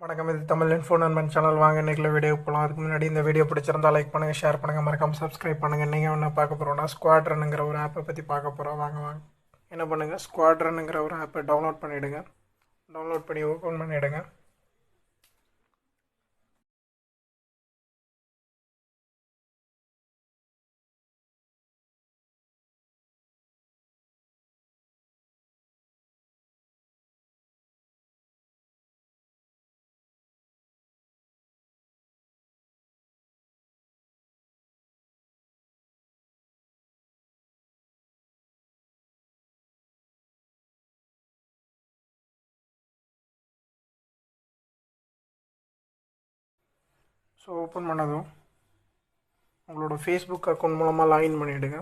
வணக்கம். இது தமிழ் இன்ஃபோ நண்பன் சேனல். வாங்க இன்றைக்கி வீடியோ போகலாம். அதுக்கு முன்னாடி இந்த வீடியோ பிடிச்சிருந்தா லைக் பண்ணுங்கள், ஷேர் பண்ணுங்கள், மறக்காமல் சப்ஸ்கிரைப் பண்ணுங்கள். நீங்கள் என்ன பார்க்க போகிறோன்னா ஸ்குவாட்ரனுங்கிற ஒரு ஆப்பை பற்றி பார்க்க போகிறோம். வாங்க என்ன பண்ணுங்கள், ஸ்குவாட்ரனுங்கிற ஒரு ஆப்பை டவுன்லோட் பண்ணிவிடுங்க. டவுன்லோட் பண்ணி ஓப்பன் பண்ணிவிடுங்க. ஸோ ஓப்பன் பண்ணதும் உங்களோட ஃபேஸ்புக் அக்கௌண்ட் மூலமாக லாகின் பண்ணிவிடுங்க.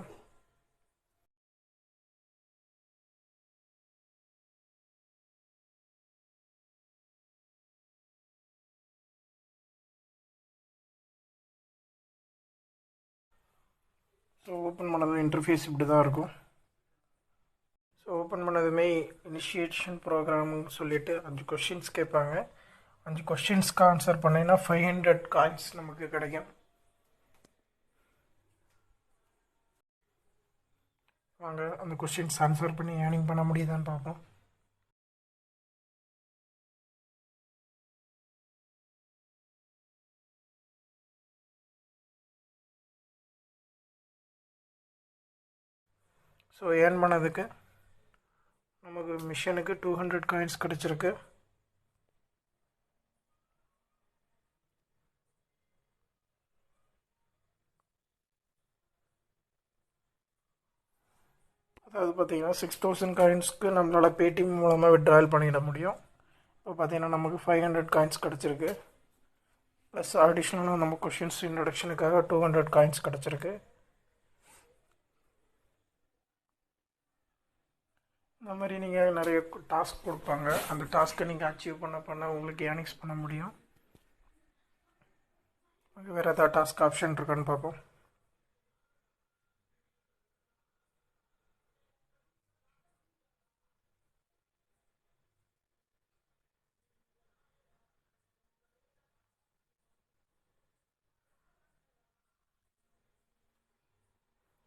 ஸோ ஓப்பன் பண்ணதும் இன்டர்ஃபேஸ் இப்படி தான் இருக்கும். ஸோ ஓப்பன் பண்ணதுமே இனிஷியேஷன் ப்ரோக்ராம்னு சொல்லிவிட்டு 5 கொஷின்ஸ் கேட்பாங்க. 5 கொஷின்ஸ்க்கு ஆன்சர் பண்ணிங்கன்னா 500 காயின்ஸ் நமக்கு கிடைக்கும். வாங்க அந்த கொஷின்ஸ் ஆன்சர் பண்ணி ஏர்னிங் பண்ண முடியுதான்னு பார்ப்போம். ஸோ ஏர்ன் பண்ணதுக்கு நமக்கு மிஷனுக்கு 200 காயின்ஸ் கிடச்சிருக்கு. அதாவது பார்த்திங்கன்னா 6000 காயின்ஸ்க்கு நம்மளால் பேடிஎம் மூலமாக விட்ராயல் பண்ணிட முடியும். இப்போ பார்த்திங்கன்னா நமக்கு 500 காயின்ஸ் கிடச்சிருக்கு. ப்ளஸ் அடிஷ்னலாக நம்ம கொஷின்ஸ் இன்ட்ரடக்ஷனுக்காக 200 காயின்ஸ் கிடச்சிருக்கு. இந்த மாதிரி நீங்கள் நிறைய டாஸ்க் கொடுப்பாங்க. அந்த டாஸ்க்கை நீங்கள் அச்சீவ் பண்ண உங்களுக்கு ஏர்னிங்ஸ் பண்ண முடியும். வேறு ஏதாவது டாஸ்க் ஆப்ஷன் இருக்கான்னு பார்ப்போம்.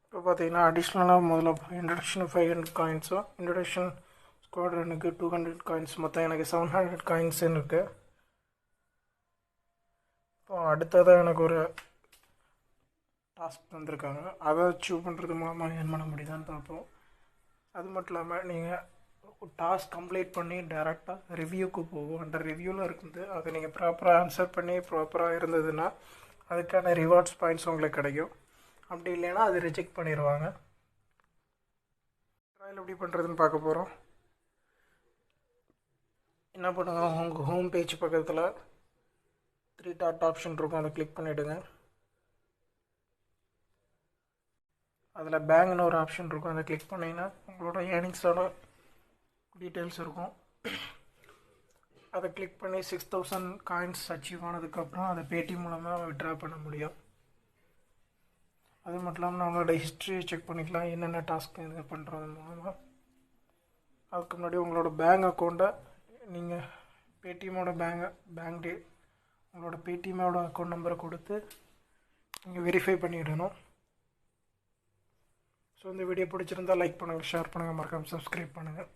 இப்போ பார்த்தீங்கன்னா அடிஷ்னலாக முதல்ல இன்ட்ரடக்ஷன் 500 காயின்ஸும், இன்ட்ரடக்ஷன் ஸ்குவாட்ரனுக்கு 200 காயின்ஸ், மொத்தம் எனக்கு 700 காயின்ஸுன்னு இருக்குது. இப்போ அடுத்ததாக எனக்கு ஒரு டாஸ்க் தந்திருக்காங்க. அதை அச்சீவ் பண்ணுறது மூலமாக ஏர்ன் பண்ண முடியுதான்னு பார்ப்போம். அது மட்டும் இல்லாமல் நீங்கள் டாஸ்க் கம்ப்ளீட் பண்ணி டேரெக்டாக ரிவ்யூக்கு போகும். அந்த ரிவ்யூவில் இருக்குது அதை நீங்கள் ப்ராப்பராக ஆன்சர் பண்ணி ப்ராப்பராக இருந்ததுன்னா அதுக்கான ரிவார்ட்ஸ் பாயிண்ட்ஸ் உங்களுக்கு கிடைக்கும். அப்படி இல்லைன்னா அது ரிஜெக்ட் பண்ணிடுவாங்க. ட்ரையல் எப்படி பண்ணுறதுன்னு பார்க்க போகிறோம். என்ன பண்ணுங்க, உங்கள் ஹோம் பேஜ் பக்கத்தில் 3 டாட் ஆப்ஷன் இருக்கும், அதை கிளிக் பண்ணிவிடுங்க. அதில் பேங்க்னு ஒரு ஆப்ஷன் இருக்கும், அதை கிளிக் பண்ணிங்கன்னா உங்களோட ஏர்னிங்ஸோட டீட்டெயில்ஸ் இருக்கும். அதை கிளிக் பண்ணி 6000 காயின்ஸ் அச்சீவ் ஆனதுக்கப்புறம் அதை பேடிஎம் மூலமாக விட்ரா பண்ண முடியும். அது மட்டும் இல்லாமல் நம்மளோட ஹிஸ்ட்ரியை செக் பண்ணிக்கலாம், என்னென்ன டாஸ்க் இது பண்ணுறது மூலமாக. அதுக்கு முன்னாடி உங்களோட பேங்க் அக்கௌண்ட்டை நீங்கள் பேடிஎம்மோட உங்களோட பேடிஎம்மோட அக்கௌண்ட் நம்பரை கொடுத்து நீங்கள் வெரிஃபை பண்ணிவிடணும். ஸோ இந்த வீடியோ பிடிச்சிருந்தால் லைக் பண்ணுங்கள், ஷேர் பண்ணுங்கள், மறக்காமல் சப்ஸ்கிரைப் பண்ணுங்கள்.